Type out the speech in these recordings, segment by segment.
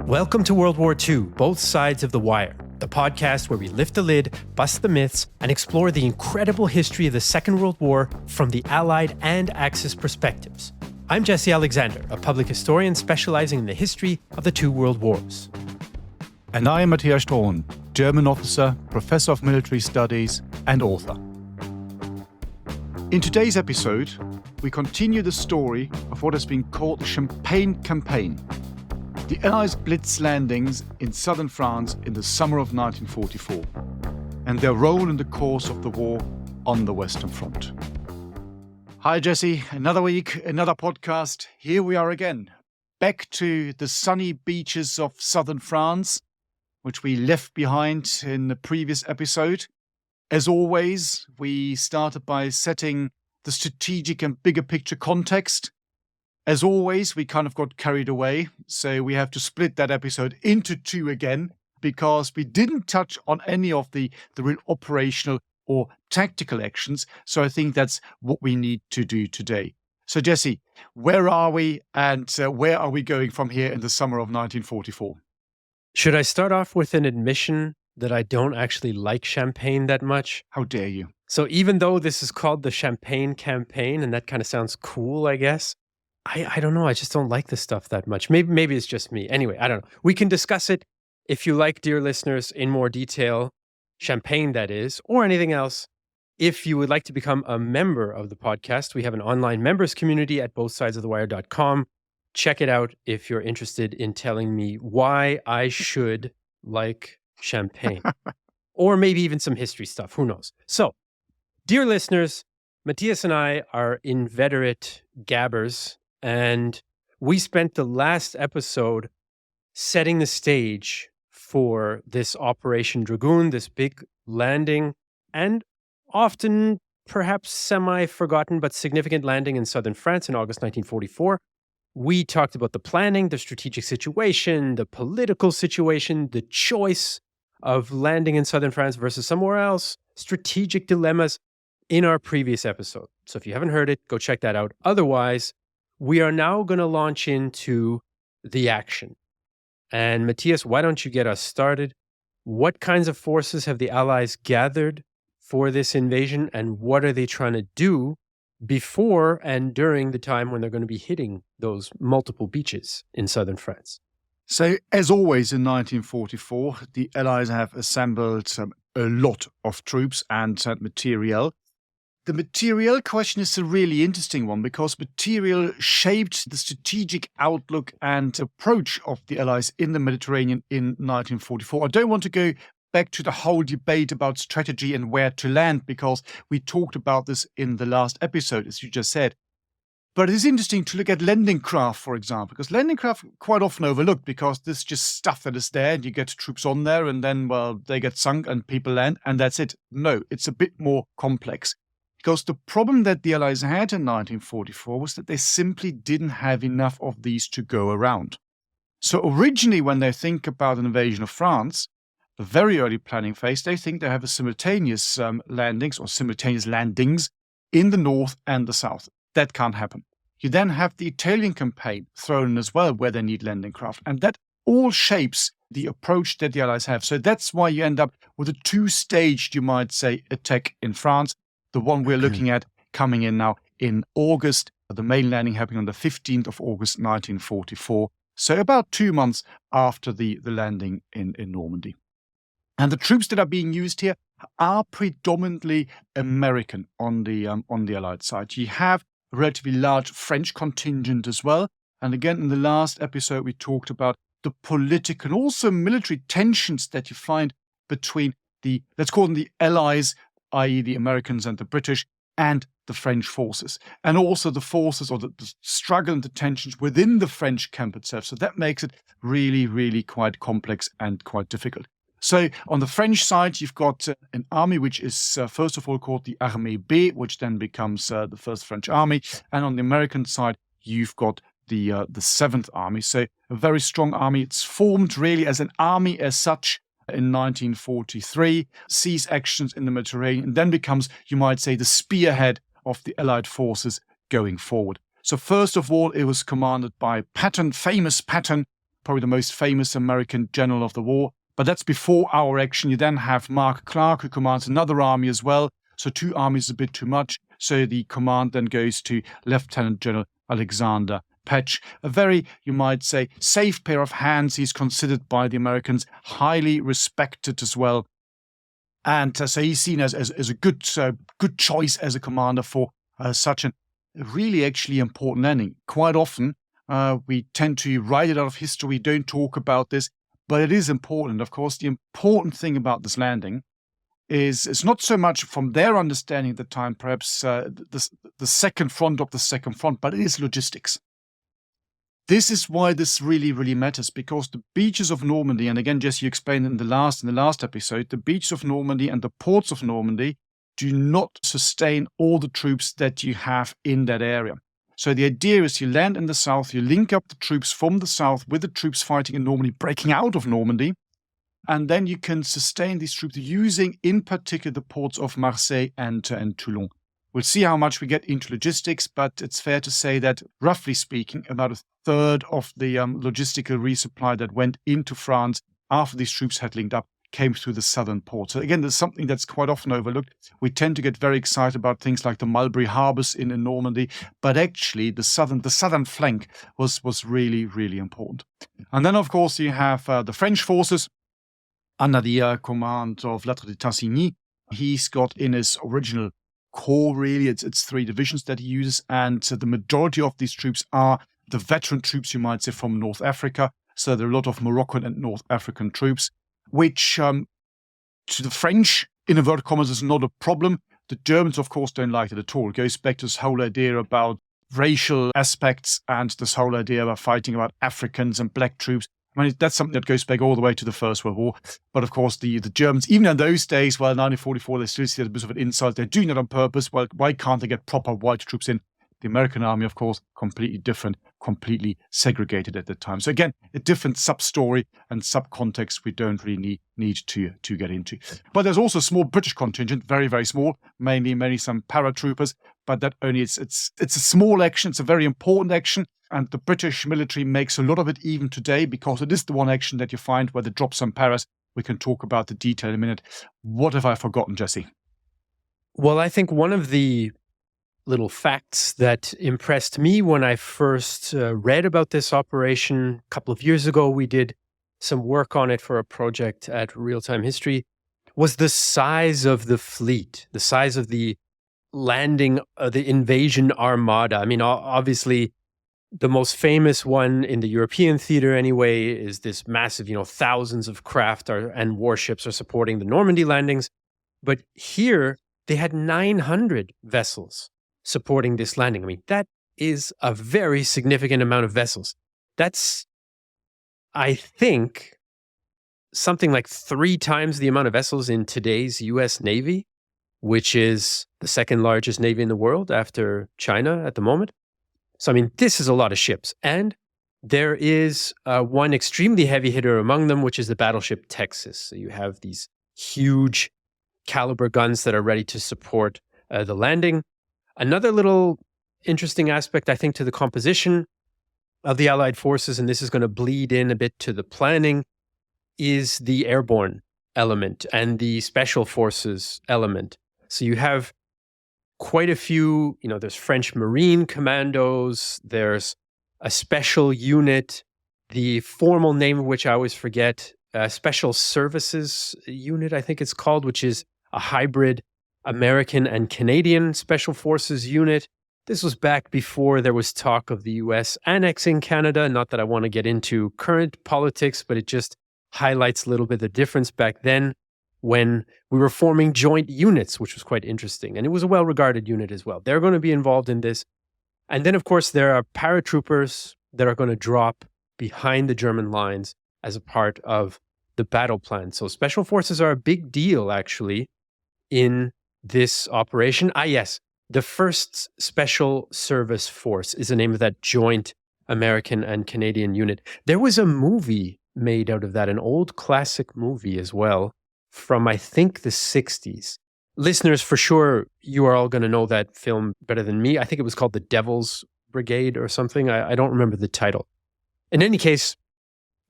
Welcome to World War II, Both Sides of the Wire, the podcast where we lift the lid, bust the myths, and explore the incredible history of the Second World War from the Allied and Axis perspectives. I'm Jesse Alexander, a public historian specializing in the history of the two world wars. And I am Matthias Strohn, German officer, professor of military studies, and author. In today's episode, we continue the story of what has been called the Champagne Campaign, the Allies' blitz landings in southern France in the summer of 1944, and their role in the course of the war on the Western Front. Hi Jesse, another week, another podcast. Here we are again, back to the sunny beaches of southern France, which we left behind in the previous episode. As always, we started by setting the strategic and bigger picture context. As always, we kind of got carried away, so we have to split that episode into two again, because we didn't touch on any of the real operational or tactical actions. So I think that's what we need to do today. So Jesse, where are we and where are we going from here in the summer of 1944? Should I start off with an admission that I don't actually like champagne that much? How dare you? So even though this is called the Champagne Campaign, and that kind of sounds cool, I guess, I don't know. I just don't like this stuff that much. Maybe it's just me. Anyway, I don't know. We can discuss it if you like, dear listeners, in more detail, champagne that is, or anything else. If you would like to become a member of the podcast, we have an online members community at bothsidesofthewire.com. Check it out if you're interested in telling me why I should like champagne, or maybe even some history stuff. Who knows? So, dear listeners, Matthias and I are inveterate gabbers. And we spent the last episode setting the stage for this Operation Dragoon, this big landing, and often perhaps semi-forgotten but significant landing in southern France in August 1944. We talked about the planning, the strategic situation, the political situation, the choice of landing in southern France versus somewhere else, strategic dilemmas in our previous episode. So if you haven't heard it, go check that out. Otherwise, we are now going to launch into the action. And Matthias, why don't you get us started? What kinds of forces have the Allies gathered for this invasion, and what are they trying to do before and during the time when they're going to be hitting those multiple beaches in southern France? So, as always in 1944, the Allies have assembled a lot of troops and materiel. The materiel question is a really interesting one because materiel shaped the strategic outlook and approach of the Allies in the Mediterranean in 1944. I don't want to go back to the whole debate about strategy and where to land because we talked about this in the last episode, as you just said. But it is interesting to look at landing craft, for example, because landing craft quite often overlooked because this is just stuff that is there and you get troops on there and then, well, they get sunk and people land and that's it. No, it's a bit more complex. Because the problem that the Allies had in 1944 was that they simply didn't have enough of these to go around. So originally, when they think about an invasion of France, the very early planning phase, they think they have a simultaneous landings or simultaneous landings in the north and the south. That can't happen. You then have the Italian campaign thrown in as well, where they need landing craft. And that all shapes the approach that the Allies have. So that's why you end up with a two-staged, you might say, attack in France. The one we're looking at coming in now in August, the main landing happening on the 15th of August 1944. So about 2 months after the landing in Normandy. And the troops that are being used here are predominantly American on the Allied side. You have a relatively large French contingent as well. And again, in the last episode, we talked about the political and also military tensions that you find between let's call them the Allies, i.e. the Americans and the British, and the French forces. And also the forces or the struggle and the tensions within the French camp itself. So that makes it really, really quite complex and quite difficult. So on the French side, you've got an army which is first of all called the Armée B, which then becomes the First French Army. And on the American side, you've got the 7th Army. So a very strong army. It's formed really as an army as such in 1943, sees actions in the Mediterranean, and then becomes, you might say, the spearhead of the Allied forces going forward. So first of all, it was commanded by Patton, famous Patton, probably the most famous American general of the war. But that's before our action. You then have Mark Clark, who commands another army as well. So 2 armies is a bit too much. So the command then goes to Lieutenant General Alexander Patch. A very, you might say, safe pair of hands. He's considered by the Americans highly respected as well. And so he's seen as a good choice as a commander for such a really actually important landing. Quite often, we tend to write it out of history. We don't talk about this. But it is important. Of course, the important thing about this landing is it's not so much from their understanding at the time, perhaps the second front of the second front, but it is logistics. This is why this really, really matters, because the beaches of Normandy, and again, Jesse, you explained in the last episode, the beaches of Normandy and the ports of Normandy do not sustain all the troops that you have in that area. So the idea is you land in the south, you link up the troops from the south with the troops fighting in Normandy, breaking out of Normandy, and then you can sustain these troops using, in particular, the ports of Marseille and Toulon. We'll see how much we get into logistics, but it's fair to say that, roughly speaking, about a third of the logistical resupply that went into France after these troops had linked up came through the southern port. So again, there's something that's quite often overlooked. We tend to get very excited about things like the Mulberry Harbours in Normandy, but actually the southern flank was really, really important. And then, of course, you have the French forces under the command of Lattre de Tassigny. He's got in his original core, really, it's 3 divisions that he uses, and the majority of these troops are the veteran troops, you might say, from North Africa. So there are a lot of Moroccan and North African troops, which to the French, in inverted commas, is not a problem. The Germans, of course, don't like it at all. It goes back to this whole idea about racial aspects and this whole idea about fighting about Africans and black troops. I mean, that's something that goes back all the way to the First World War. But of course, the Germans, even in those days, well, 1944, they still see it as a bit of an insult. They're doing it on purpose. Well, why can't they get proper white troops in? The American army, of course, completely different, completely segregated at the time. So again, a different sub-story and sub-context we don't really need to get into. But there's also a small British contingent, very, very small, mainly some paratroopers, but that only it's a small action. It's a very important action. And the British military makes a lot of it even today, because it is the one action that you find where they drop some paras. We can talk about the detail in a minute. What have I forgotten, Jesse? Well, I think one of the little facts that impressed me when I first read about this operation a couple of years ago, we did some work on it for a project at Real Time History, was the size of the fleet, the size of the landing, the invasion armada. I mean, obviously, the most famous one in the European theater anyway is this massive, thousands of craft and warships are supporting the Normandy landings. But here, they had 900 vessels supporting this landing. I mean, that is a very significant amount of vessels. That's, I think, something like 3 times the amount of vessels in today's US Navy, which is the second largest navy in the world after China at the moment. So, I mean, this is a lot of ships. And there is one extremely heavy hitter among them, which is the battleship Texas. So you have these huge caliber guns that are ready to support the landing. Another little interesting aspect, I think, to the composition of the Allied forces, and this is going to bleed in a bit to the planning, is the airborne element and the special forces element. So you have quite a few, there's French Marine commandos, there's a special unit, the formal name of which I always forget, Special Services Unit, I think it's called, which is a hybrid American and Canadian Special Forces unit. This was back before there was talk of the US annexing Canada. Not that I want to get into current politics, but it just highlights a little bit the difference back then when we were forming joint units, which was quite interesting. And it was a well-regarded unit as well. They're going to be involved in this. And then, of course, there are paratroopers that are going to drop behind the German lines as a part of the battle plan. So special forces are a big deal, actually, in this operation. Yes, the First Special Service Force is the name of that joint American and Canadian unit. There was a movie made out of that, an old classic movie as well, from I think the 60s. Listeners, for sure, you are all going to know that film better than me. I think it was called The Devil's Brigade or something. I don't remember the title. In any case,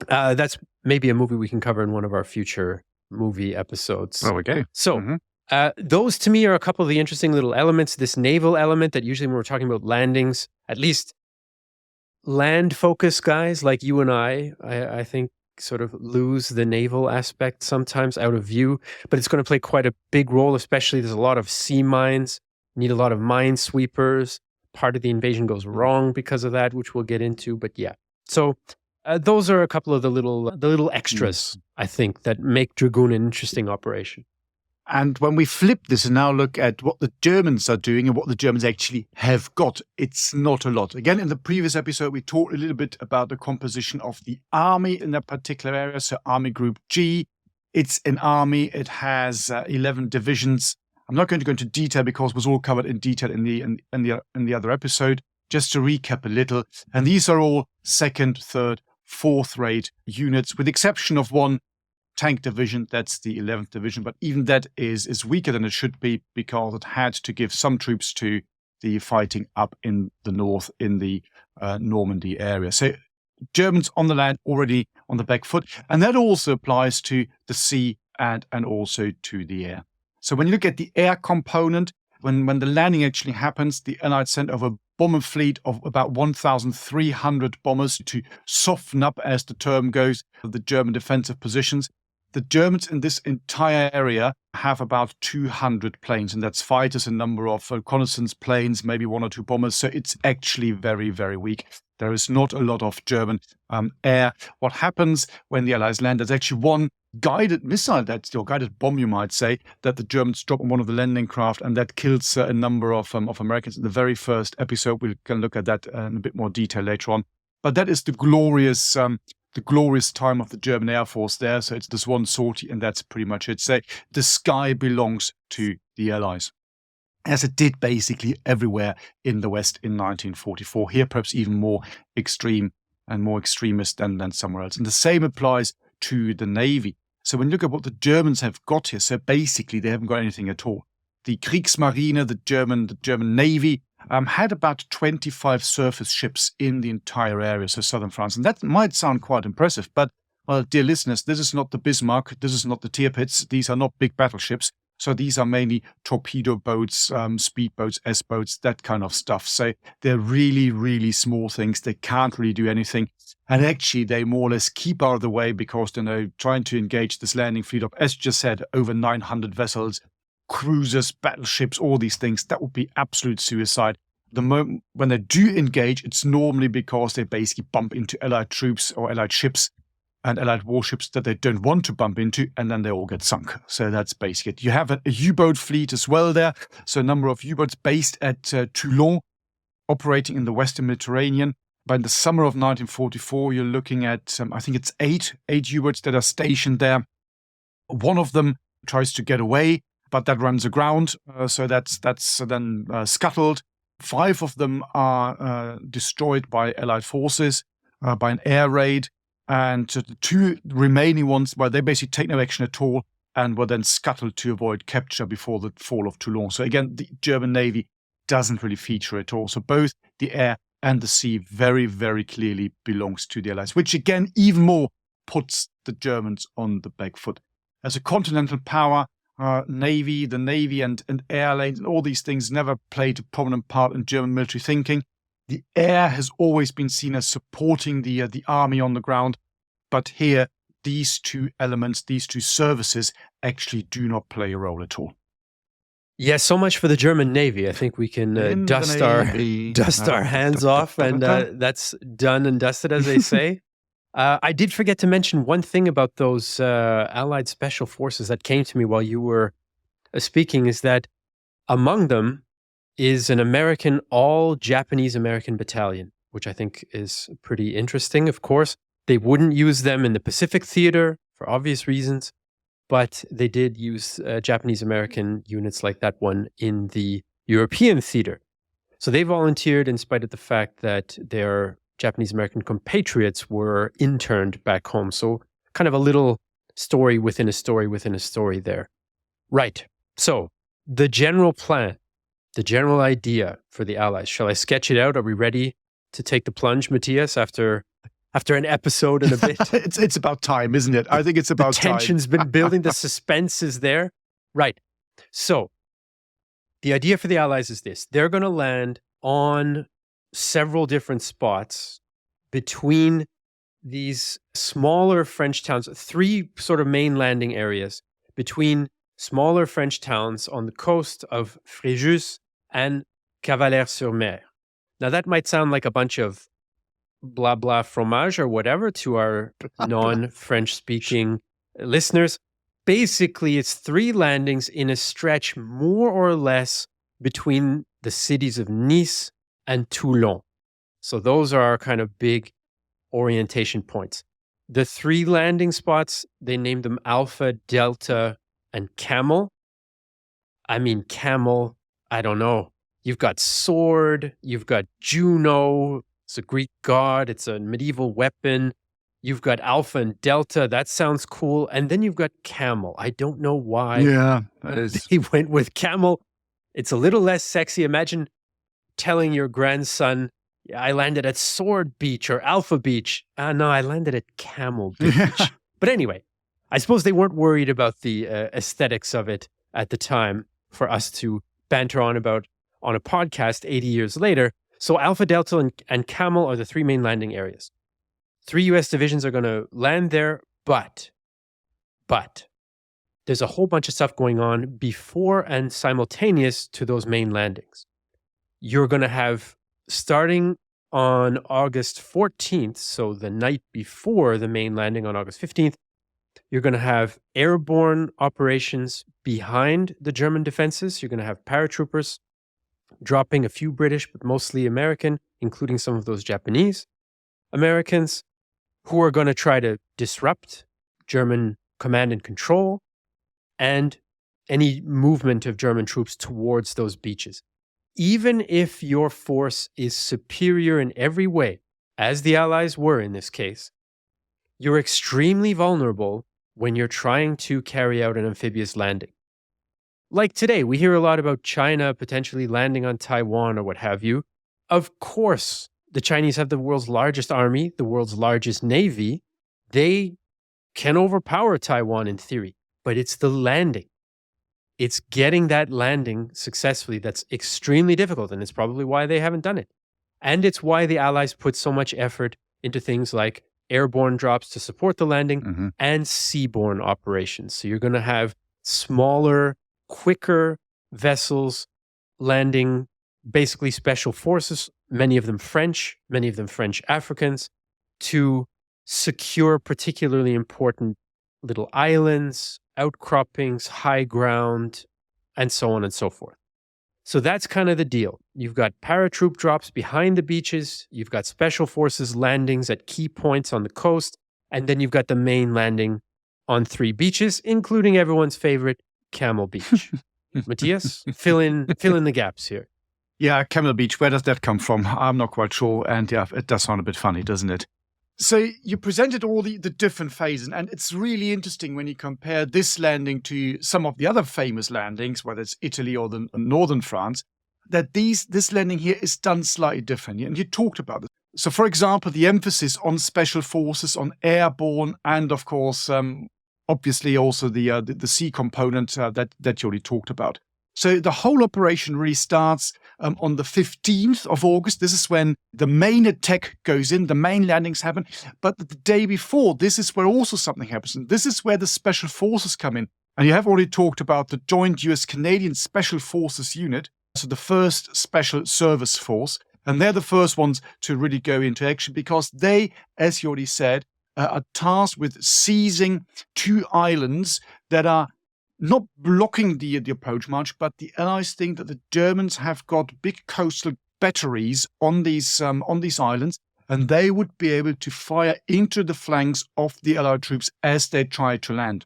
That's maybe a movie we can cover in one of our future movie episodes. Oh, okay. So those to me are a couple of the interesting little elements. This naval element that usually when we're talking about landings, at least land focused guys like you and I think sort of lose the naval aspect sometimes out of view, but it's going to play quite a big role, especially there's a lot of sea mines, need a lot of minesweepers. Part of the invasion goes wrong because of that, which we'll get into, but yeah. So those are a couple of the little extras, I think, that make Dragoon an interesting operation. And when we flip this and now look at what the Germans are doing and what the Germans actually have got, it's not a lot. Again, in the previous episode, we talked a little bit about the composition of the army in that particular area. So Army Group G, it's an army. It has 11 divisions. I'm not going to go into detail because it was all covered in detail in the other episode. Just to recap a little, and these are all second, third, fourth-rate units, with the exception of one tank division, that's the 11th division, but even that is weaker than it should be because it had to give some troops to the fighting up in the north in the Normandy area. So Germans on the land already on the back foot, and that also applies to the sea and also to the air. So when you look at the air component, when the landing actually happens, the Allies sent over a bomber fleet of about 1,300 bombers to soften up, as the term goes, the German defensive positions. The Germans in this entire area have about 200 planes, and that's fighters, a number of reconnaissance planes, maybe one or two bombers. So it's actually very, very weak. There is not a lot of German air. What happens when the Allies land? There's actually one guided missile, or guided bomb, you might say, that the Germans drop on one of the landing craft, and that kills a number of Americans. In the very first episode, we can look at that in a bit more detail later on. But that is the glorious time of the German Air Force there. So it's this one sortie, and that's pretty much it. So the sky belongs to the Allies, as it did basically everywhere in the West in 1944. Here, perhaps even more extreme and more extremist than somewhere else. And the same applies to the Navy. So when you look at what the Germans have got here, so basically they haven't got anything at all. The Kriegsmarine, the German Navy, had about 25 surface ships in the entire area, so southern France. And that might sound quite impressive, but, well, dear listeners, this is not the Bismarck, this is not the Tirpitz, these are not big battleships. So these are mainly torpedo boats, speedboats, S-boats, that kind of stuff. So they're really, really small things. They can't really do anything. And actually, they more or less keep out of the way because they're trying to engage this landing fleet of, as just said, over 900 vessels, cruisers, battleships, all these things. That would be absolute suicide. The moment when they do engage, it's normally because they basically bump into Allied troops or Allied ships and Allied warships that they don't want to bump into, and then they all get sunk. So that's basically it. You have a U-boat fleet as well there. So a number of U-boats based at Toulon, operating in the Western Mediterranean. By the summer of 1944, you're looking at, I think it's eight U-boats that are stationed there. One of them tries to get away, but that runs aground. So that's then scuttled. 5 of them are destroyed by Allied forces, by an air raid. And the 2 remaining ones, well, they basically take no action at all and were then scuttled to avoid capture before the fall of Toulon. So again, the German Navy doesn't really feature at all. So both the air and the sea very, very clearly belongs to the Allies, which again, even more puts the Germans on the back foot. As a continental power, the Navy and air lanes and all these things never played a prominent part in German military thinking. The air has always been seen as supporting the army on the ground, but here these 2 elements, these 2 services actually do not play a role at all. Yeah, so much for the German Navy. I think we can dust our hands off, and that's done and dusted, as they say. I did forget to mention one thing about those Allied special forces that came to me while you were speaking, is that among them is an American, all Japanese American battalion, which I think is pretty interesting. Of course, they wouldn't use them in the Pacific theater for obvious reasons, but they did use Japanese American units like that one in the European theater. So they volunteered in spite of the fact that their Japanese American compatriots were interned back home. So kind of a little story within a story within a story there. Right. So the general plan, the general idea for the Allies. Shall I sketch it out? Are we ready to take the plunge, Matthias, after after an episode and a bit. It's about time, isn't it? I think it's about the time. tension's been building, the suspense is there. Right. So the idea for the Allies is this. They're going to land on several different spots between these smaller French towns, 3 sort of main landing areas between smaller French towns on the coast of Fréjus and Cavalère-sur-Mer. Now, that might sound like a bunch of blah, blah fromage or whatever to our non-French speaking listeners. Basically, it's 3 landings in a stretch more or less between the cities of Nice and Toulon. So those are our kind of big orientation points. The 3 landing spots, they named them Alpha, Delta, and Camel. I mean, Camel, I don't know. You've got sword, you've got Juno, it's a Greek god, it's a medieval weapon. You've got Alpha and Delta, that sounds cool. And then you've got Camel. I don't know why he went with Camel. It's a little less sexy. Imagine telling your grandson, I landed at Sword Beach or Alpha Beach. No, I landed at Camel Beach. But anyway, I suppose they weren't worried about the aesthetics of it at the time for us to banter on about on a podcast 80 years later. So Alpha, Delta, and Camel are the 3 main landing areas. 3 U.S. divisions are going to land there, but there's a whole bunch of stuff going on before and simultaneous to those main landings. You're going to have, starting on August 14th, so the night before the main landing on August 15th, you're going to have airborne operations behind the German defenses. You're going to have paratroopers dropping a few British, but mostly American, including some of those Japanese Americans, who are going to try to disrupt German command and control and any movement of German troops towards those beaches. Even if your force is superior in every way, as the Allies were in this case, you're extremely vulnerable when you're trying to carry out an amphibious landing. Like today, we hear a lot about China potentially landing on Taiwan or what have you. Of course, the Chinese have the world's largest army, the world's largest navy. They can overpower Taiwan in theory, but it's the landing. It's getting that landing successfully that's extremely difficult, and it's probably why they haven't done it. And it's why the Allies put so much effort into things like airborne drops to support the landing and seaborne operations. So you're going to have smaller, quicker vessels landing, basically special forces, many of them French Africans, to secure particularly important little islands, outcroppings, high ground, and so on and so forth. So that's kind of the deal. You've got paratroop drops behind the beaches, you've got special forces landings at key points on the coast, and then you've got the main landing on 3 beaches, including everyone's favorite, Camel Beach. Matthias, fill in the gaps here. Yeah, Camel Beach, where does that come from? I'm not quite sure. And yeah, it does sound a bit funny, doesn't it? So you presented all the different phases, and it's really interesting when you compare this landing to some of the other famous landings, whether it's Italy or the northern France, that this landing here is done slightly differently. And you talked about it. So, for example, the emphasis on special forces, on airborne, and of course, obviously also the sea component that you already talked about. So the whole operation really starts on the 15th of August. This is when the main attack goes in, the main landings happen. But the day before, this is where also something happens. And this is where the special forces come in. And you have already talked about the joint US-Canadian Special Forces Unit, so the first Special Service Force. And they're the first ones to really go into action because they, as you already said, are tasked with seizing 2 islands that are not blocking the approach much, but the Allies think that the Germans have got big coastal batteries on these islands, and they would be able to fire into the flanks of the Allied troops as they try to land.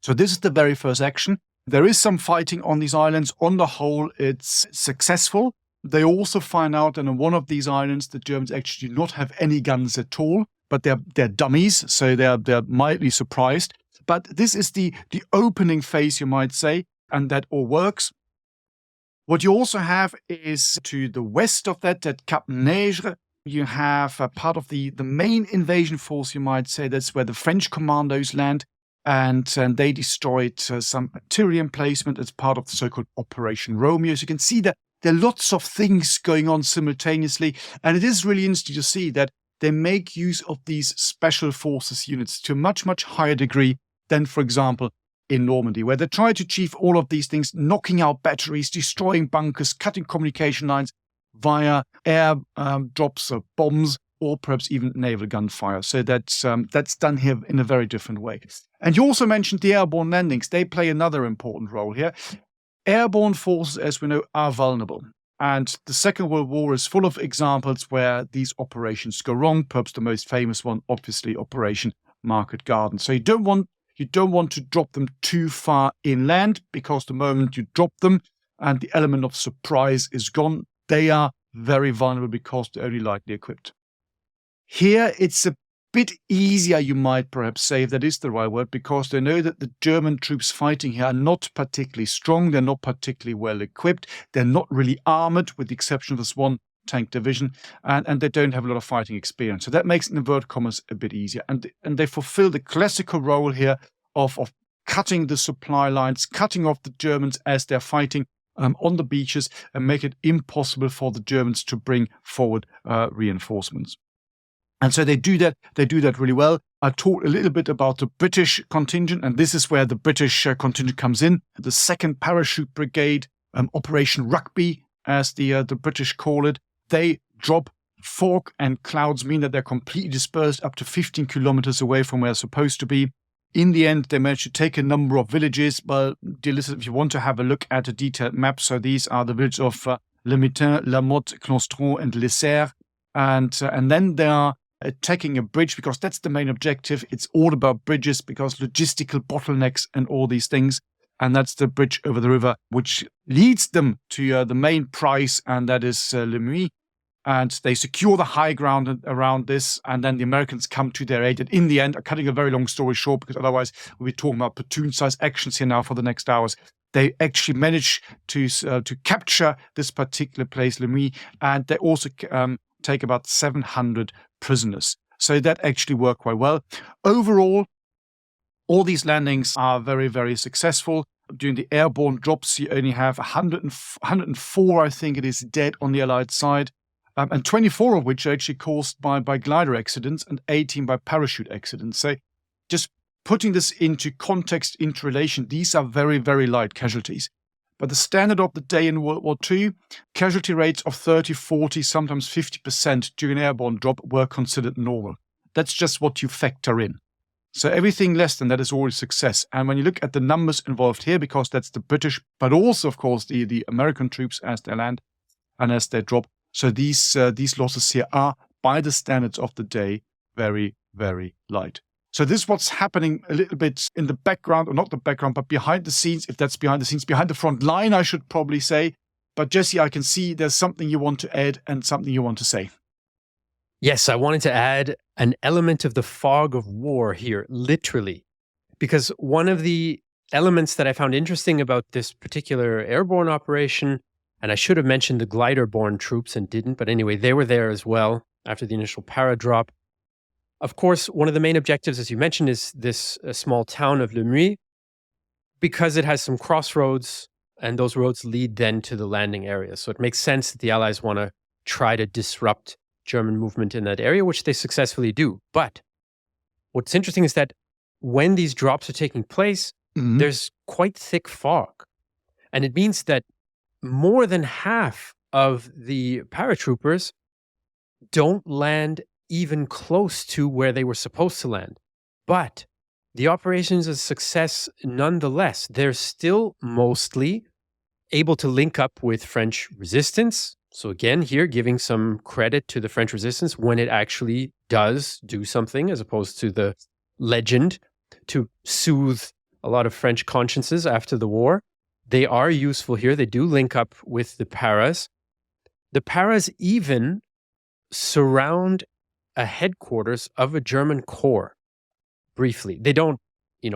So this is the very first action. There is some fighting on these islands. On the whole, it's successful. They also find out that on one of these islands, the Germans actually do not have any guns at all, but they're dummies, so they're mildly surprised. But this is the opening phase, you might say, and that all works. What you also have is to the west of that, at Cap Neige, you have a part of the main invasion force, you might say. That's where the French commandos land. And they destroyed some artillery emplacement as part of the so-called Operation Romeo. So you can see that there are lots of things going on simultaneously. And it is really interesting to see that they make use of these special forces units to a much, much higher degree than, for example, in Normandy, where they try to achieve all of these things, knocking out batteries, destroying bunkers, cutting communication lines via air drops of bombs, or perhaps even naval gunfire. So that's done here in a very different way. And you also mentioned the airborne landings. They play another important role here. Airborne forces, as we know, are vulnerable. And the Second World War is full of examples where these operations go wrong. Perhaps the most famous one, obviously, Operation Market Garden. So you don't want to drop them too far inland, because the moment you drop them and the element of surprise is gone, they are very vulnerable because they're only lightly equipped. Here, it's a bit easier, you might perhaps say, if that is the right word, because they know that the German troops fighting here are not particularly strong. They're not particularly well equipped. They're not really armored, with the exception of this one tank division, and they don't have a lot of fighting experience. So that makes, in inverted commas, a bit easier. And they fulfill the classical role here of cutting the supply lines, cutting off the Germans as they're fighting on the beaches, and make it impossible for the Germans to bring forward reinforcements. And so they do that really well. I talked a little bit about the British contingent, and this is where the British contingent comes in. The 2nd Parachute Brigade, Operation Rugby, as the British call it. They drop. Fog and clouds mean that they're completely dispersed up to 15 kilometers away from where they're supposed to be. In the end, they managed to take a number of villages. Well, dear listeners, if you want to have a look at a detailed map, so these are the villages of Le Mitin, La Motte, Clenstron, and Les Serres. And then they are attacking a bridge, because that's the main objective. It's all about bridges, because logistical bottlenecks and all these things. And that's the bridge over the river, which leads them to the main prize, and that is Le Muy. And they secure the high ground around this, and then the Americans come to their aid. And in the end, I'm cutting a very long story short, because otherwise we'll be talking about platoon-sized actions here now for the next hours. They actually manage to capture this particular place, Le Muy, and they also take about 700 prisoners. So that actually worked quite well. Overall, all these landings are very, very successful. During the airborne drops, you only have 104, I think it is, dead on the Allied side, and 24 of which are actually caused by glider accidents, and 18 by parachute accidents. So just putting this into context, into relation, these are very, very light casualties. But the standard of the day in World War II, casualty rates of 30, 40, sometimes 50% during an airborne drop were considered normal. That's just what you factor in. So everything less than that is always success. And when you look at the numbers involved here, because that's the British, but also, of course, the American troops as they land and as they drop. So these losses here are, by the standards of the day, very, very light. So this is what's happening a little bit in the background, or not the background, but behind the scenes, if that's behind the scenes, behind the front line, I should probably say. But Jesse, I can see there's something you want to add and something you want to say. Yes, I wanted to add an element of the fog of war here, literally, because one of the elements that I found interesting about this particular airborne operation, and I should have mentioned the glider-borne troops and didn't, but anyway, they were there as well after the initial para-drop. Of course, one of the main objectives, as you mentioned, is this small town of Le Muy, because it has some crossroads, and those roads lead then to the landing area. So it makes sense that the Allies want to try to disrupt German movement in that area, which they successfully do. But what's interesting is that when these drops are taking place, there's quite thick fog. And it means that more than half of the paratroopers don't land even close to where they were supposed to land. But the operation is a success nonetheless. They're still mostly able to link up with French resistance. So again, here, giving some credit to the French resistance when it actually does do something, as opposed to the legend to soothe a lot of French consciences after the war. They are useful here. They do link up with the paras. The paras even surround a headquarters of a German corps briefly. They don't,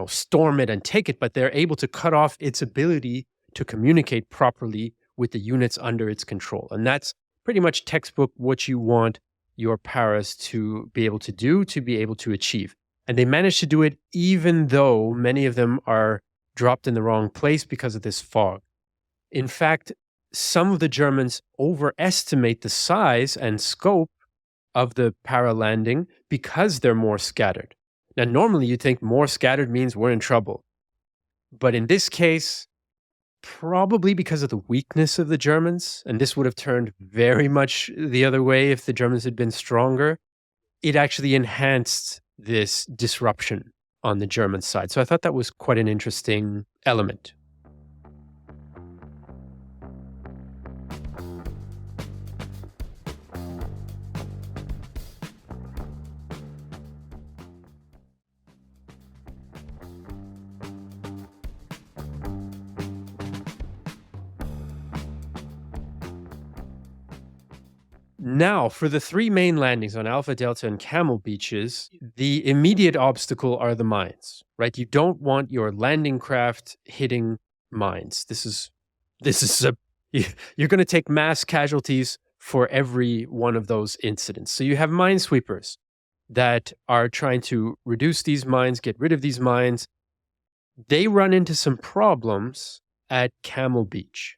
storm it and take it, but they're able to cut off its ability to communicate properly with the units under its control. And that's pretty much textbook what you want your paras to be able to do, to be able to achieve. And they managed to do it even though many of them are dropped in the wrong place because of this fog. In fact, some of the Germans overestimate the size and scope of the para landing because they're more scattered. Now, normally you think more scattered means we're in trouble. But in this case, probably because of the weakness of the Germans, and this would have turned very much the other way if the Germans had been stronger, it actually enhanced this disruption on the German side. So I thought that was quite an interesting element. Now, for the three main landings on Alpha, Delta, and Camel Beaches, the immediate obstacle are the mines, right? You don't want your landing craft hitting mines. You're going to take mass casualties for every one of those incidents. So you have minesweepers that are trying to reduce these mines, get rid of these mines. They run into some problems at Camel Beach.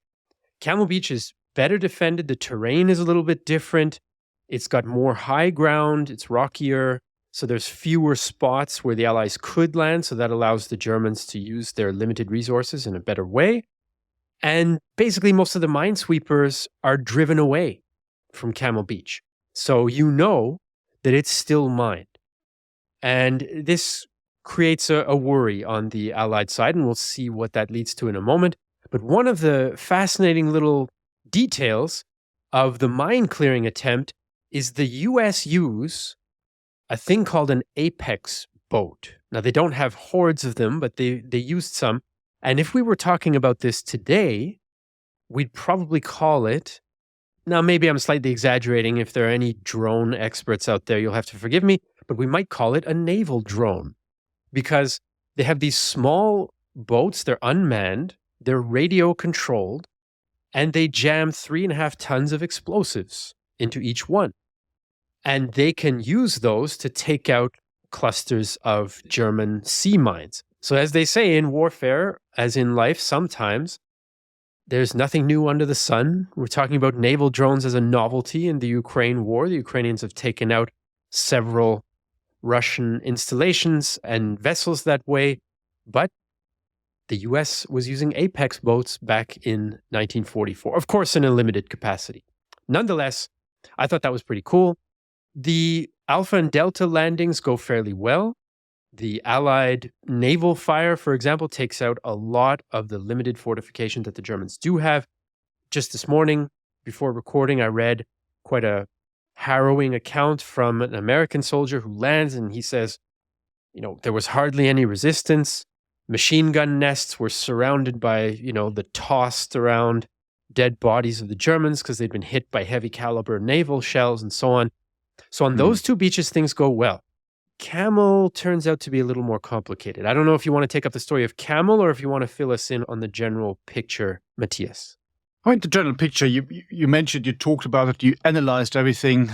Camel Beach is better defended. The terrain is a little bit different. It's got more high ground. It's rockier. So there's fewer spots where the Allies could land. So that allows the Germans to use their limited resources in a better way. And basically, most of the minesweepers are driven away from Camel Beach. So you know that it's still mined. And this creates a worry on the Allied side. And we'll see what that leads to in a moment. But one of the fascinating little details of the mine clearing attempt is the US use a thing called an apex boat. Now, they don't have hordes of them, but they used some. And if we were talking about this today, we'd probably call it, now maybe I'm slightly exaggerating. If there are any drone experts out there, you'll have to forgive me, but we might call it a naval drone because they have these small boats. They're unmanned, they're radio controlled, and they jam 3.5 tons of explosives into each one. And they can use those to take out clusters of German sea mines. So as they say in warfare, as in life, sometimes there's nothing new under the sun. We're talking about naval drones as a novelty in the Ukraine war. The Ukrainians have taken out several Russian installations and vessels that way. But the US was using Apex boats back in 1944, of course, in a limited capacity. Nonetheless, I thought that was pretty cool. The Alpha and Delta landings go fairly well. The Allied naval fire, for example, takes out a lot of the limited fortifications that the Germans do have. Just this morning, before recording, I read quite a harrowing account from an American soldier who lands, and he says, there was hardly any resistance. Machine gun nests were surrounded by, the tossed around dead bodies of the Germans because they'd been hit by heavy caliber naval shells and so on. So on those two beaches, things go well. Camel turns out to be a little more complicated. I don't know if you want to take up the story of Camel or if you want to fill us in on the general picture, Matthias. I mean, the general picture, you mentioned, you talked about it, you analyzed everything.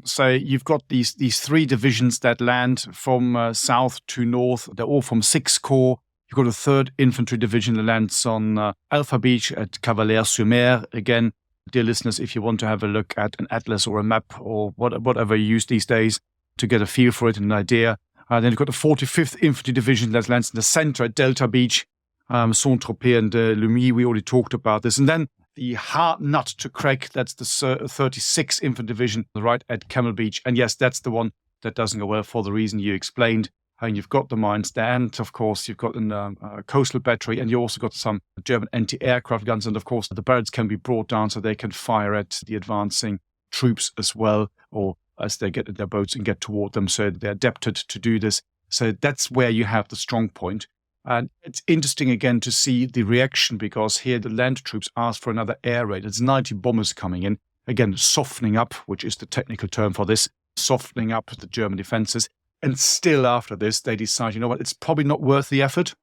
So you've got these three divisions that land from south to north. They're all from 6 Corps. You've got a 3rd Infantry Division that lands on Alpha Beach at Cavalaire-sur-Mer. Again, dear listeners, if you want to have a look at an atlas or a map or whatever you use these days to get a feel for it and an idea. Then you've got the 45th Infantry Division that lands in the center at Delta Beach, Saint-Tropez and Lumey. We already talked about this. And then the hard nut to crack, that's the 36th Infantry Division right at Camel Beach. And yes, that's the one that doesn't go well for the reason you explained. And you've got the mines there, and of course you've got a coastal battery, and you also got some German anti-aircraft guns, and of course the barrels can be brought down so they can fire at the advancing troops as well, or as they get in their boats and get toward them, so they're adapted to do this. So that's where you have the strong point. And it's interesting again to see the reaction, because here the land troops asked for another air raid. It's 90 bombers coming in, again softening up, which is the technical term for this, softening up the German defenses. And still after this, they decide, it's probably not worth the effort.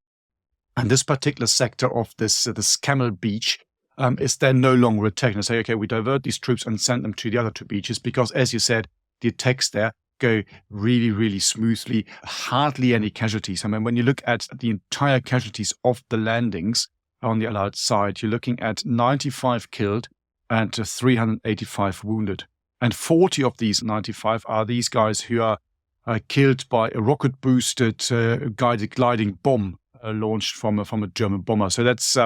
And this particular sector of this Camel Beach is then no longer attacked. And say, okay, we divert these troops and send them to the other two beaches because, as you said, the attacks there go really, really smoothly, hardly any casualties. I mean, when you look at the entire casualties of the landings on the Allied side, you're looking at 95 killed and 385 wounded. And 40 of these 95 are these guys who are killed by a rocket-boosted guided gliding bomb launched from a German bomber. So that's,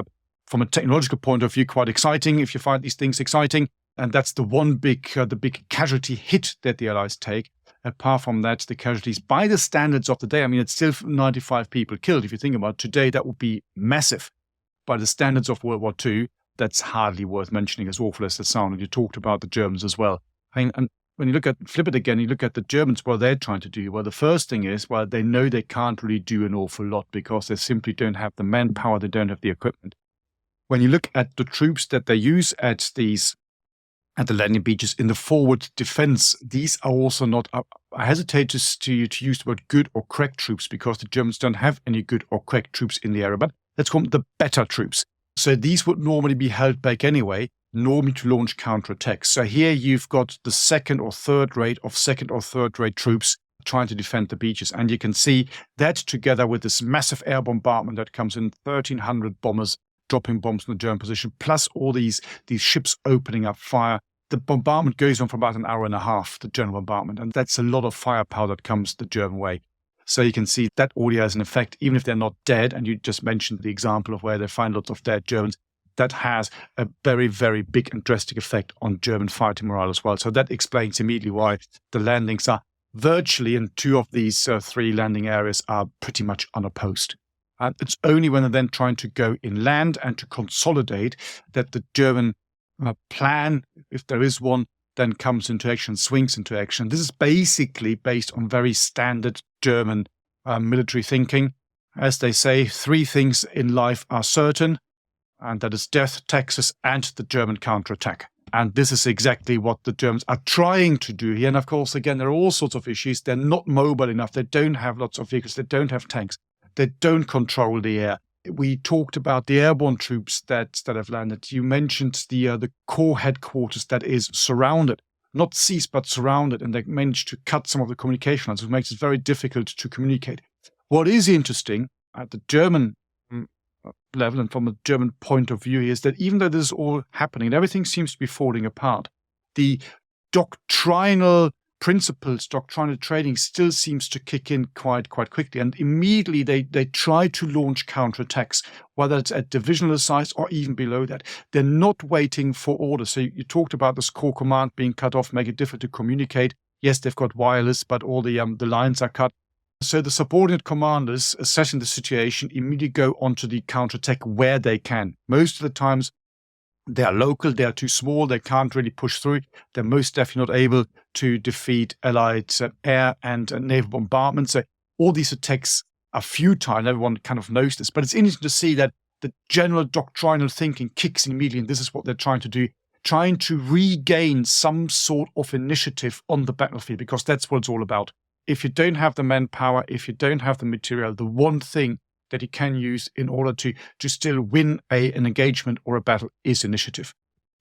from a technological point of view, quite exciting if you find these things exciting. And that's the one big casualty hit that the Allies take. Apart from that, the casualties by the standards of the day, I mean, it's still 95 people killed. If you think about it, today, that would be massive. By the standards of World War II, that's hardly worth mentioning, as awful as that sounds. And you talked about the Germans as well. And when you flip it again, you look at the Germans, what they're trying to do. Well, the first thing is, well, they know they can't really do an awful lot because they simply don't have the manpower, they don't have the equipment. When you look at the troops that they use at the landing beaches in the forward defense, these are also not, I hesitate to use the word good or crack troops because the Germans don't have any good or crack troops in the area, but let's call them the better troops. So these would normally be held back anyway, normally to launch counterattacks. So here you've got the second or third rate troops trying to defend the beaches. And you can see that together with this massive air bombardment that comes in, 1,300 bombers dropping bombs in the German position, plus all these ships opening up fire. The bombardment goes on for about an hour and a half, the general bombardment, and that's a lot of firepower that comes the German way. So you can see that already has an effect, even if they're not dead, and you just mentioned the example of where they find lots of dead Germans, that has a very, very big and drastic effect on German fighting morale as well. So that explains immediately why the landings are virtually, in two of these three landing areas, are pretty much unopposed. And it's only when they're then trying to go inland and to consolidate that the German plan, if there is one, then comes into action, swings into action. This is basically based on very standard German military thinking. As they say, three things in life are certain, and that is death, taxes, and the German counterattack. And this is exactly what the Germans are trying to do here. And of course, again, there are all sorts of issues. They're not mobile enough. They don't have lots of vehicles. They don't have tanks. They don't control the air. We talked about the airborne troops that have landed. You mentioned the corps headquarters that is surrounded, not seized, but surrounded, and they managed to cut some of the communication lines, which makes it very difficult to communicate. What is interesting at the German level and from a German point of view is that even though this is all happening and everything seems to be falling apart, the doctrinal principles, doctrinal training still seems to kick in quite quickly. And immediately they try to launch counterattacks, whether it's at divisional size or even below that. They're not waiting for orders. So you talked about this core command being cut off, make it difficult to communicate. Yes, they've got wireless, but all the lines are cut. So the subordinate commanders, assessing the situation, immediately go onto the counterattack where they can. Most of the times, they are local, they are too small, they can't really push through. They're most definitely not able to defeat Allied air and naval bombardment. So all these attacks are futile. Everyone kind of knows this. But it's interesting to see that the general doctrinal thinking kicks in immediately, and this is what they're trying to do, trying to regain some sort of initiative on the battlefield, because that's what it's all about. If you don't have the manpower, if you don't have the material, the one thing that you can use in order to still win an engagement or a battle is initiative.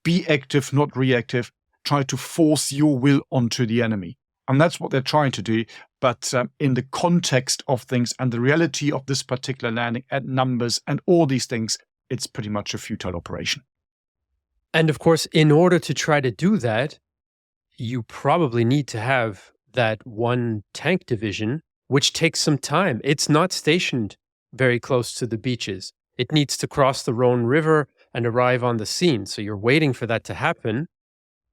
Be active, not reactive. Try to force your will onto the enemy. And that's what they're trying to do. But in the context of things and the reality of this particular landing and numbers and all these things, it's pretty much a futile operation. And of course, in order to try to do that, you probably need to have that one tank division, which takes some time. It's not stationed very close to the beaches. It needs to cross the Rhone River and arrive on the scene. So you're waiting for that to happen.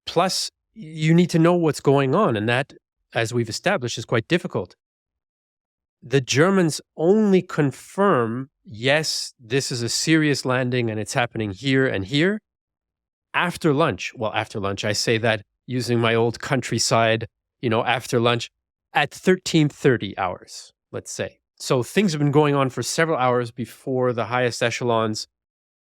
Plus, you need to know what's going on. And that, as we've established, is quite difficult. The Germans only confirm, yes, this is a serious landing and it's happening here and here, after lunch. Well, after lunch, I say that using my old countryside, after lunch at 13:30 hours, let's say. So things have been going on for several hours before the highest echelons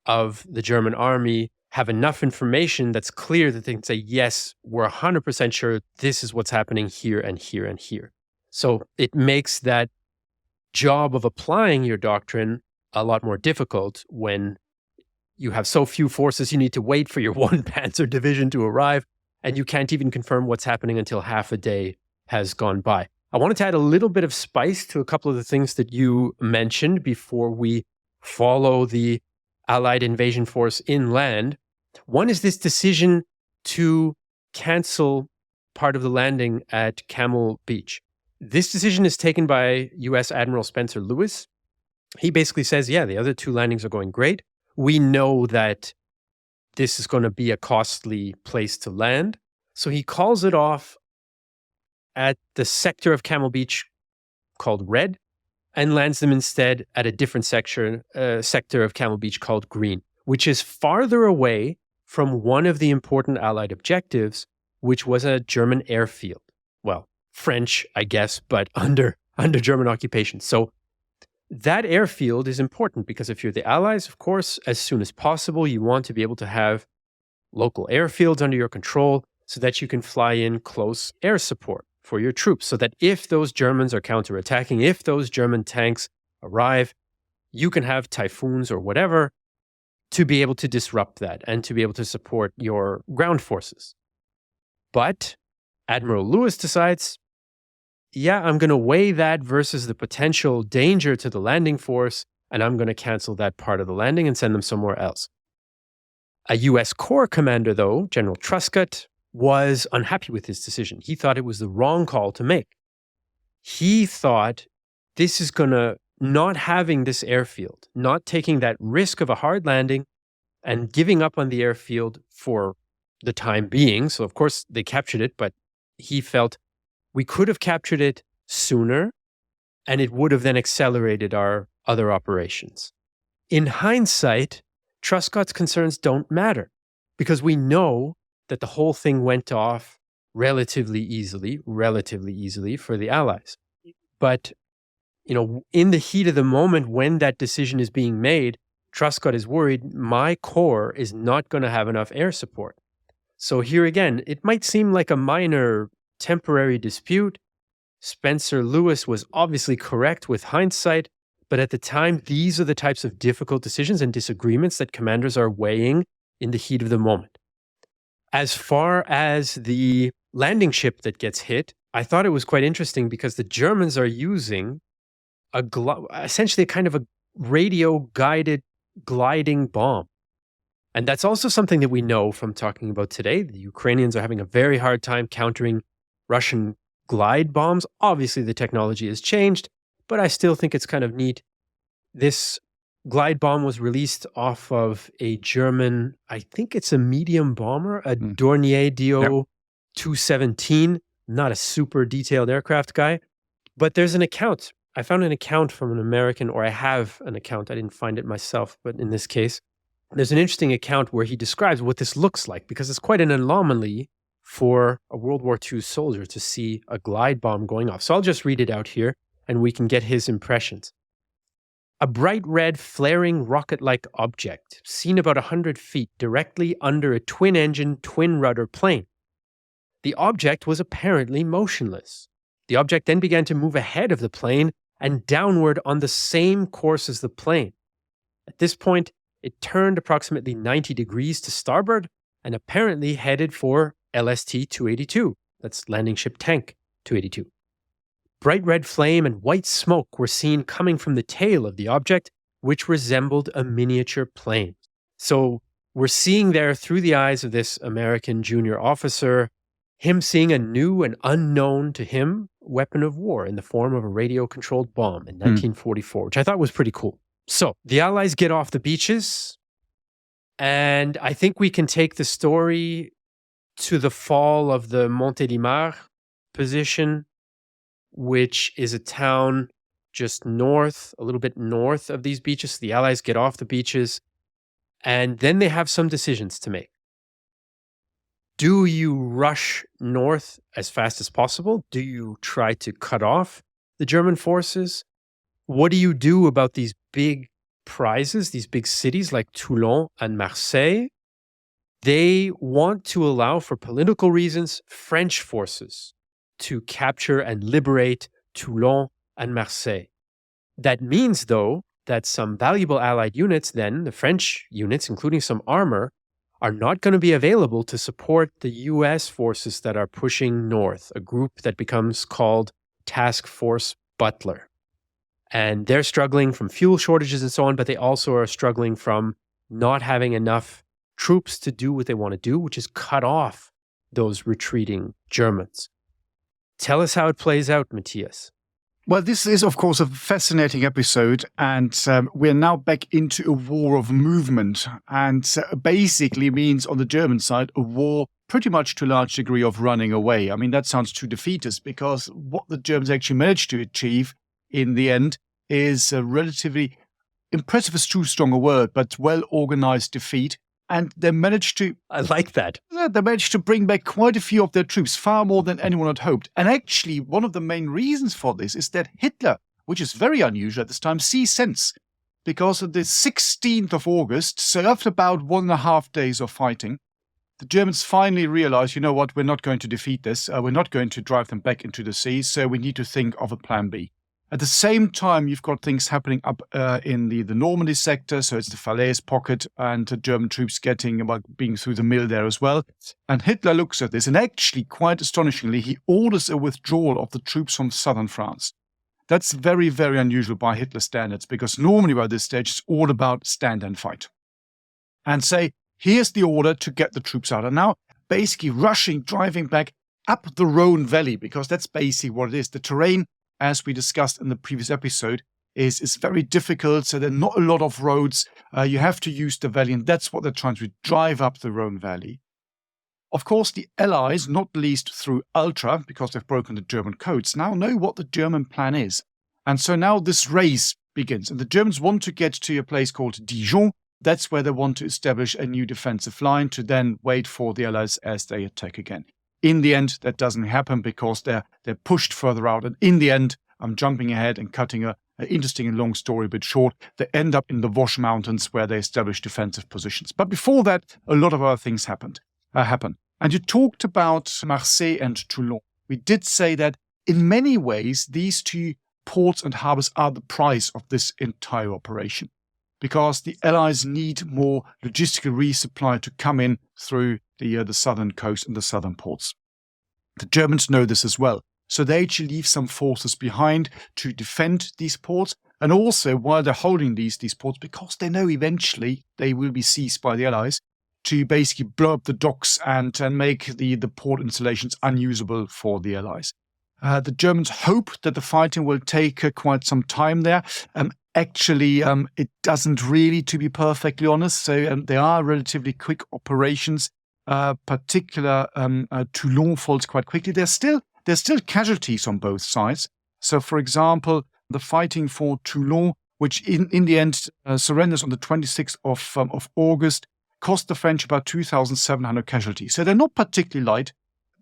of the German army have enough information that's clear that they can say, yes, we're 100% sure this is what's happening here and here and here. So it makes that job of applying your doctrine a lot more difficult when you have so few forces. You need to wait for your one Panzer division to arrive. and you can't even confirm what's happening until half a day has gone by. I wanted to add a little bit of spice to a couple of the things that you mentioned before we follow the Allied invasion force inland. One is this decision to cancel part of the landing at Camel Beach. This decision is taken by U.S. Admiral Spencer Lewis. He basically says, yeah, the other two landings are going great. We know that this is going to be a costly place to land. So he calls it off at the sector of Camel Beach called Red and lands them instead at a different sector of Camel Beach called Green, which is farther away from one of the important Allied objectives, which was a German airfield. Well, French, I guess, but under German occupation. So that airfield is important because if you're the Allies, of course, as soon as possible, you want to be able to have local airfields under your control so that you can fly in close air support for your troops, so that if those Germans are counterattacking, if those German tanks arrive, you can have typhoons or whatever to be able to disrupt that and to be able to support your ground forces. But Admiral Lewis decides, yeah, I'm going to weigh that versus the potential danger to the landing force, and I'm going to cancel that part of the landing and send them somewhere else. A U.S. Corps commander, though, General Truscott, was unhappy with his decision. He thought it was the wrong call to make. He thought this is going to, not having this airfield, not taking that risk of a hard landing and giving up on the airfield for the time being. So, of course, they captured it, but he felt we could have captured it sooner and it would have then accelerated our other operations. In hindsight, Truscott's concerns don't matter because we know that the whole thing went off relatively easily for the Allies. But, in the heat of the moment when that decision is being made, Truscott is worried my corps is not going to have enough air support. So here again, it might seem like a minor temporary dispute. Spencer Lewis was obviously correct with hindsight, but at the time, these are the types of difficult decisions and disagreements that commanders are weighing in the heat of the moment. As far as the landing ship that gets hit, I thought it was quite interesting because the Germans are using essentially a kind of a radio-guided gliding bomb. And that's also something that we know from talking about today. The Ukrainians are having a very hard time countering Russian glide bombs. Obviously, the technology has changed, but I still think it's kind of neat. This glide bomb was released off of a German, I think it's a medium bomber, a Dornier DO 217, not a super detailed aircraft guy. But there's an account. I found an account from an American, or I have an account. I didn't find it myself, but in this case, there's an interesting account where he describes what this looks like because it's quite an anomaly for a World War II soldier to see a glide bomb going off. So I'll just read it out here and we can get his impressions. A bright red flaring rocket-like object seen about 100 feet directly under a twin-engine, twin-rudder plane. The object was apparently motionless. The object then began to move ahead of the plane and downward on the same course as the plane. At this point, it turned approximately 90 degrees to starboard and apparently headed for LST-282. That's Landing Ship Tank 282. Bright red flame and white smoke were seen coming from the tail of the object, which resembled a miniature plane. So we're seeing there through the eyes of this American junior officer, him seeing a new and unknown to him weapon of war in the form of a radio-controlled bomb in 1944, which I thought was pretty cool. So the Allies get off the beaches, and I think we can take the story to the fall of the Montélimar position, which is a town just north, a little bit north of these beaches. The Allies get off the beaches, and then they have some decisions to make. Do you rush north as fast as possible? Do you try to cut off the German forces? What do you do about these big prizes, these big cities like Toulon and Marseille? They want to allow, for political reasons, French forces to capture and liberate Toulon and Marseille. That means, though, that some valuable Allied units, then the French units, including some armor, are not going to be available to support the US forces that are pushing north, a group that becomes called Task Force Butler. And they're struggling from fuel shortages and so on, but they also are struggling from not having enough troops to do what they want to do, which is cut off those retreating Germans. Tell us how it plays out, Matthias. Well, this is, of course, a fascinating episode, and we're now back into a war of movement, and basically means on the German side, a war pretty much to a large degree of running away. I mean, that sounds too defeatist, because what the Germans actually managed to achieve in the end is a relatively impressive is too strong a word, but well-organized defeat. And they managed to... I like that. They managed to bring back quite a few of their troops, far more than anyone had hoped. And actually, one of the main reasons for this is that Hitler, which is very unusual at this time, sees sense. Because on the 16th of August, so after about 1.5 days of fighting, the Germans finally realized, you know what, we're not going to defeat this. We're not going to drive them back into the sea, so we need to think of a plan B. At the same time, you've got things happening up in the Normandy sector, so it's the Falaise pocket, and German troops being through the mill there as well. And Hitler looks at this, and actually, quite astonishingly, he orders a withdrawal of the troops from southern France. That's very, very unusual by Hitler standards, because normally by this stage, it's all about stand and fight. And say, here's the order to get the troops out. And now, basically driving back up the Rhone Valley, because that's basically what it is. The terrain, as we discussed in the previous episode, is very difficult. So there are not a lot of roads. You have to use the valley, and that's what they're trying to drive up the Rhone Valley. Of course, the Allies, not least through Ultra, because they've broken the German codes, now know what the German plan is. And so now this race begins. And the Germans want to get to a place called Dijon. That's where they want to establish a new defensive line to then wait for the Allies as they attack again. In the end, that doesn't happen because they're pushed further out. And in the end, I'm jumping ahead and cutting an interesting and long story a bit short. They end up in the Vosges Mountains where they establish defensive positions. But before that, a lot of other things happen. And you talked about Marseille and Toulon. We did say that in many ways, these two ports and harbors are the price of this entire operation, because the Allies need more logistical resupply to come in through the southern coast and the southern ports. The Germans know this as well. So they actually leave some forces behind to defend these ports. And also, while they're holding these ports, because they know eventually they will be seized by the Allies, to basically blow up the docks and make the port installations unusable for the Allies. The Germans hope that the fighting will take quite some time there. Actually, it doesn't really, to be perfectly honest. So they are relatively quick operations. Particular Toulon falls quite quickly. There's still casualties on both sides. So, for example, the fighting for Toulon, which in the end surrenders on the 26th of August, cost the French about 2,700 casualties. So they're not particularly light.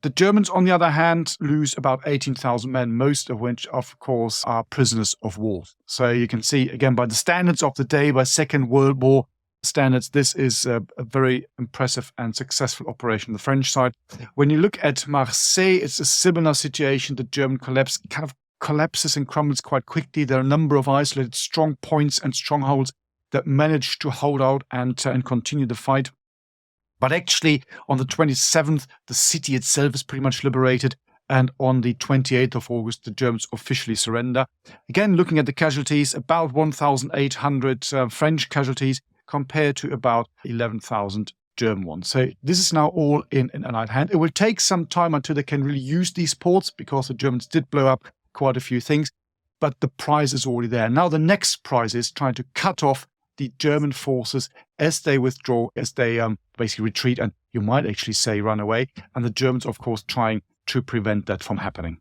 The Germans, on the other hand, lose about 18,000 men, most of which, of course, are prisoners of war. So you can see, again, by the standards of the day, by Second World War standards, this is a very impressive and successful operation on the French side. When you look at Marseille, it's a similar situation. The German collapse kind of collapses and crumbles quite quickly. There are a number of isolated strong points and strongholds that manage to hold out and continue the fight. But actually, on the 27th, the city itself is pretty much liberated. And on the 28th of August, the Germans officially surrender. Again, looking at the casualties, about 1,800 French casualties compared to about 11,000 German ones. So this is now all in Allied hand. It will take some time until they can really use these ports, because the Germans did blow up quite a few things. But the prize is already there. Now the next prize is trying to cut off the German forces as they withdraw, as they basically retreat, and you might actually say run away. And the Germans, of course, trying to prevent that from happening.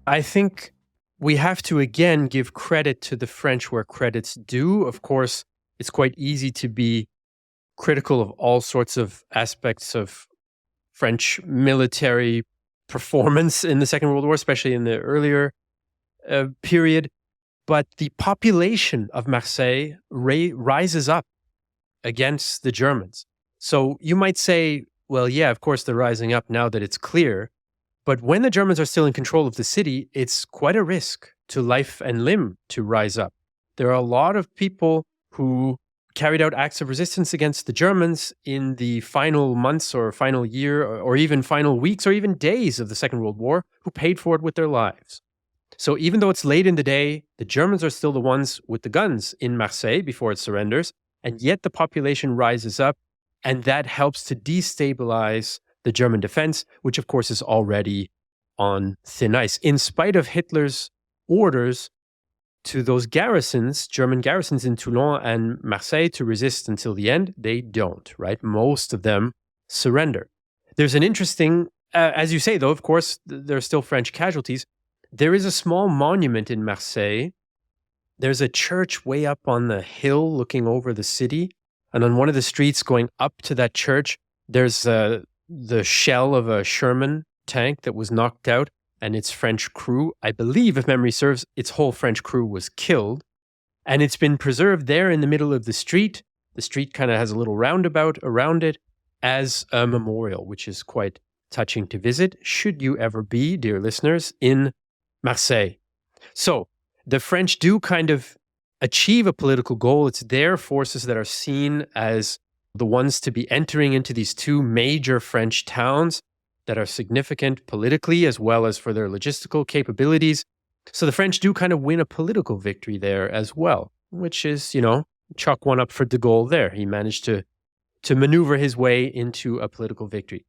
I think we have to again give credit to the French where credit's due. Of course, it's quite easy to be critical of all sorts of aspects of French military performance in the Second World War, especially in the earlier period. but the population of Marseille rises up against the Germans. So you might say, well, yeah, of course they're rising up now that it's clear. But when the Germans are still in control of the city, it's quite a risk to life and limb to rise up. There are a lot of people who carried out acts of resistance against the Germans in the final months or final year or even final weeks or even days of the Second World War who paid for it with their lives. So even though it's late in the day, the Germans are still the ones with the guns in Marseille before it surrenders, and yet the population rises up, and that helps to destabilize the German defense, which of course is already on thin ice. In spite of Hitler's orders to those garrisons, German garrisons in Toulon and Marseille, to resist until the end, they don't, right? Most of them surrender. There's an interesting, as you say, though, of course, there are still French casualties. There is a small monument in Marseille. There's a church way up on the hill looking over the city. And on one of the streets going up to that church, there's the shell of a Sherman tank that was knocked out and its French crew. I believe, if memory serves, its whole French crew was killed. And it's been preserved there in the middle of the street. The street kind of has a little roundabout around it as a memorial, which is quite touching to visit, should you ever be, dear listeners, in Marseille. So the French do kind of achieve a political goal. It's their forces that are seen as the ones to be entering into these two major French towns that are significant politically as well as for their logistical capabilities. So the French do kind of win a political victory there as well, which is, chalk one up for de Gaulle there. He managed to maneuver his way into a political victory.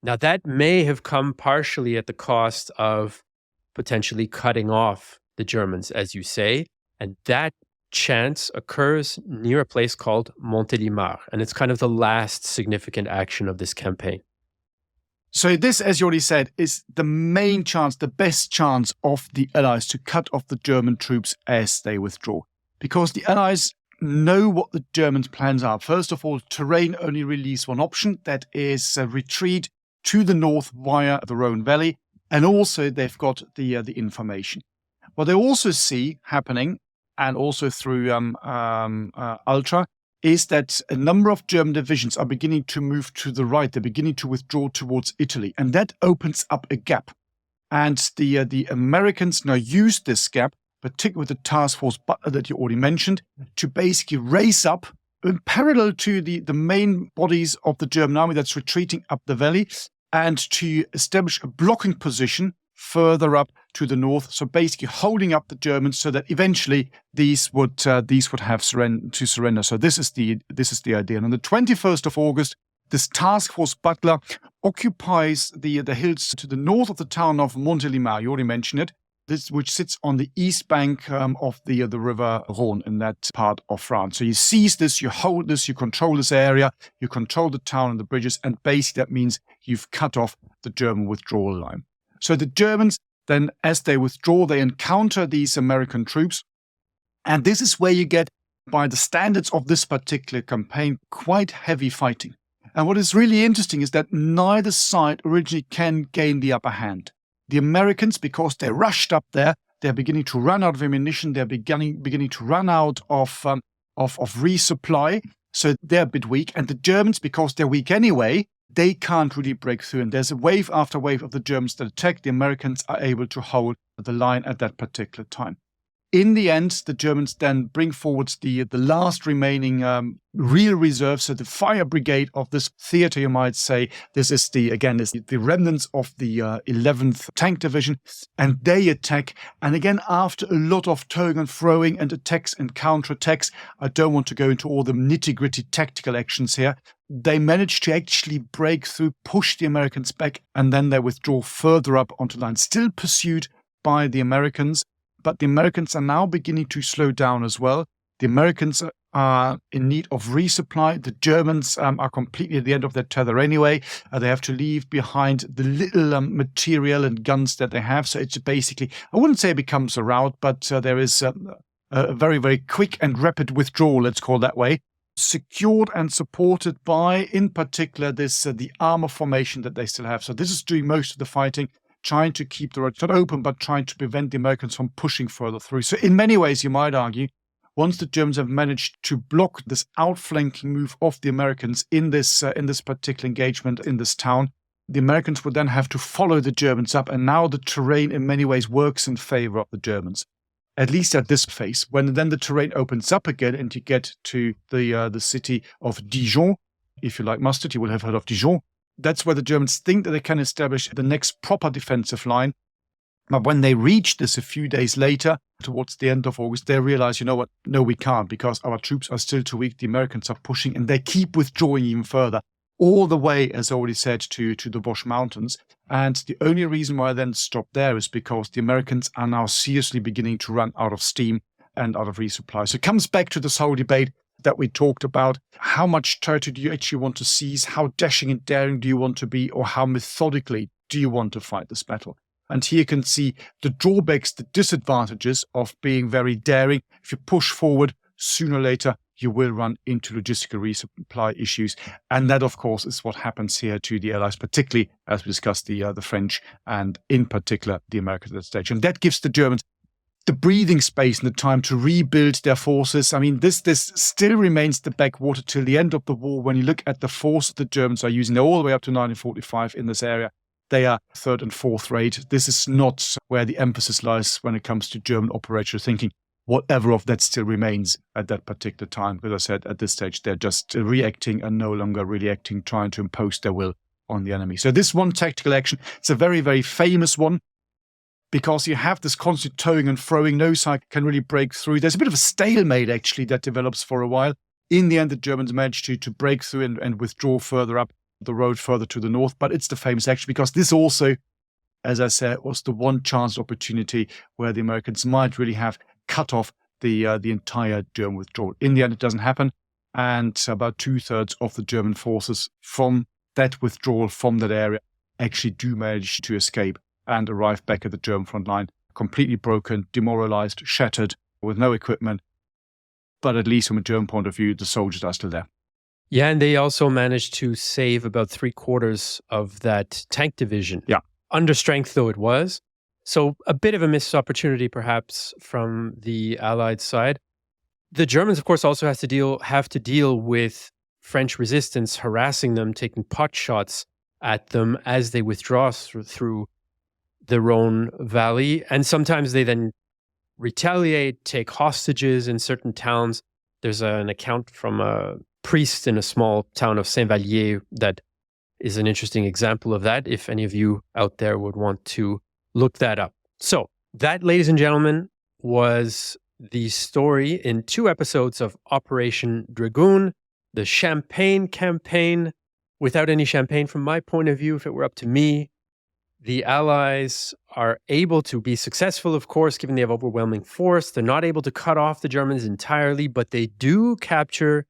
Now, that may have come partially at the cost of potentially cutting off the Germans, as you say, and that chance occurs near a place called Montélimar, and it's kind of the last significant action of this campaign. So this, as you already said, is the main chance, the best chance of the Allies to cut off the German troops as they withdraw. Because the Allies know what the Germans' plans are. First of all, terrain only release one option, that is retreat to the north via the Rhone Valley, and also they've got the information. What they also see happening, and also through Ultra, is that a number of German divisions are beginning to move to the right. They're beginning to withdraw towards Italy. And that opens up a gap. And the Americans now use this gap, particularly with the task force Butler that you already mentioned, to basically raise up in parallel to the main bodies of the German army that's retreating up the valley, and to establish a blocking position further up to the north, so basically holding up the Germans so that eventually these would have surrender. So this is the idea. And on the 21st of August, this task force Butler occupies the hills to the north of the town of Montélimar. You already mentioned it. This, which sits on the east bank of the river Rhône in that part of France. So you seize this, you hold this, you control this area, you control the town and the bridges, and basically that means you've cut off the German withdrawal line. So the Germans then, as they withdraw, they encounter these American troops. And this is where you get, by the standards of this particular campaign, quite heavy fighting. And what is really interesting is that neither side originally can gain the upper hand. The Americans, because they rushed up there, they're beginning to run out of ammunition. They're beginning to run out of resupply. So they're a bit weak. And the Germans, because they're weak anyway, they can't really break through. And there's a wave after wave of the Germans that attack. The Americans are able to hold the line at that particular time. In the end, the Germans then bring forward the last remaining real reserves, so the fire brigade of this theater, you might say. This is the remnants of the 11th Tank Division, and they attack. And again, after a lot of towing and throwing and attacks and counterattacks, I don't want to go into all the nitty-gritty tactical actions here. They manage to actually break through, push the Americans back, and then they withdraw further up onto the line, still pursued by the Americans. But the Americans are now beginning to slow down as well. The Americans are in need of resupply. The Germans are completely at the end of their tether anyway. They have to leave behind the little material and guns that they have. So it's basically, I wouldn't say it becomes a rout, but there is a very, very quick and rapid withdrawal, let's call it that way, secured and supported by, in particular, the armor formation that they still have. So this is doing most of the fighting. trying to keep the roads not open, but trying to prevent the Americans from pushing further through. So in many ways, you might argue, once the Germans have managed to block this outflanking move of the Americans in this particular engagement in this town, the Americans would then have to follow the Germans up. And now the terrain in many ways works in favor of the Germans, at least at this phase. When then the terrain opens up again and you get to the city of Dijon, if you like mustard, you will have heard of Dijon. That's where the Germans think that they can establish the next proper defensive line. But when they reach this a few days later, towards the end of August, they realize, you know what? No, we can't, because our troops are still too weak. The Americans are pushing and they keep withdrawing even further, all the way, as already said, to the Vosges Mountains. And the only reason why I then stopped there is because the Americans are now seriously beginning to run out of steam and out of resupply. So it comes back to this whole debate that we talked about. How much territory do you actually want to seize? How dashing and daring do you want to be? Or how methodically do you want to fight this battle? And here you can see the drawbacks, the disadvantages of being very daring. If you push forward, sooner or later, you will run into logistical resupply issues. And that, of course, is what happens here to the Allies, particularly as we discussed the French and in particular the Americans at that stage. And that gives the Germans the breathing space and the time to rebuild their forces. I mean, this still remains the backwater till the end of the war. When you look at the force the Germans are using, they're all the way up to 1945 in this area. They are third and fourth rate. This is not where the emphasis lies when it comes to German operational thinking. Whatever of that still remains at that particular time. Because I said, at this stage, they're just reacting and no longer really acting, trying to impose their will on the enemy. So this one tactical action, it's a very, very famous one, because you have this constant towing and throwing. No side can really break through. There's a bit of a stalemate, actually, that develops for a while. In the end, the Germans managed to break through and withdraw further up the road further to the north. But it's the famous action because this also, as I said, was the one chance opportunity where the Americans might really have cut off the entire German withdrawal. In the end, it doesn't happen. And about 2/3 of the German forces from that withdrawal from that area actually do manage to escape and arrive back at the German front line, completely broken, demoralized, shattered, with no equipment. But at least from a German point of view, the soldiers are still there. Yeah, and they also managed to save about 3/4 of that tank division. Yeah. Under strength though it was. So a bit of a missed opportunity perhaps from the Allied side. The Germans, of course, also have to deal with French resistance harassing them, taking pot shots at them as they withdraw through the Rhone Valley. And sometimes they then retaliate, take hostages in certain towns. There's an account from a priest in a small town of Saint-Vallier that is an interesting example of that, if any of you out there would want to look that up. So that, ladies and gentlemen, was the story in 2 episodes of Operation Dragoon, the Champagne campaign. Without any champagne, from my point of view, if it were up to me, the Allies are able to be successful, of course, given they have overwhelming force. They're not able to cut off the Germans entirely, but they do capture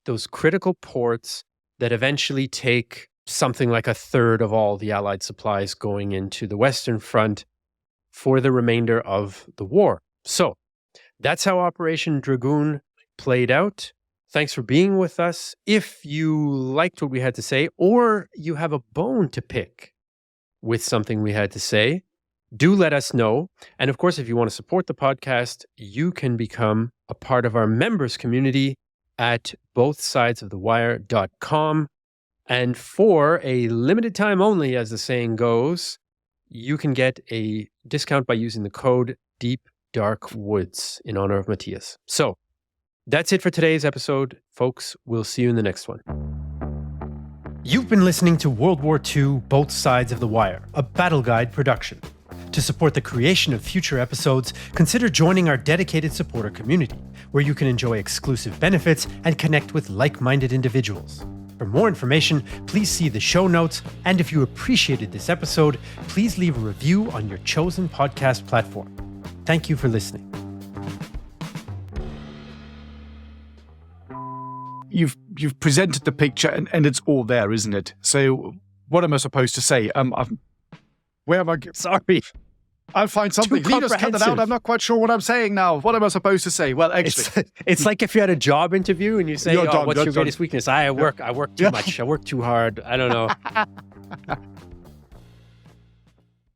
those critical ports that eventually take something like 1/3 of all the Allied supplies going into the Western Front for the remainder of the war. So that's how Operation Dragoon played out. Thanks for being with us. If you liked what we had to say, or you have a bone to pick with something we had to say, do let us know. And of course, if you want to support the podcast, you can become a part of our members community at bothsidesofthewire.com. And for a limited time only, as the saying goes, you can get a discount by using the code DEEPDARKWOODS in honor of Matthias. So that's it for today's episode, folks. We'll see you in the next one. You've been listening to World War II, Both Sides of the Wire, a Battle Guide production. To support the creation of future episodes, consider joining our dedicated supporter community, where you can enjoy exclusive benefits and connect with like-minded individuals. For more information, please see the show notes, and if you appreciated this episode, please leave a review on your chosen podcast platform. Thank you for listening. You've presented the picture and it's all there, isn't it? So what am I supposed to say? Where am I? Sorry. I'll find something. Linus, cut it out. I'm not quite sure what I'm saying now. What am I supposed to say? Well, actually, it's like if you had a job interview and you say, what's your greatest weakness? I work too much. I work too hard. I don't know.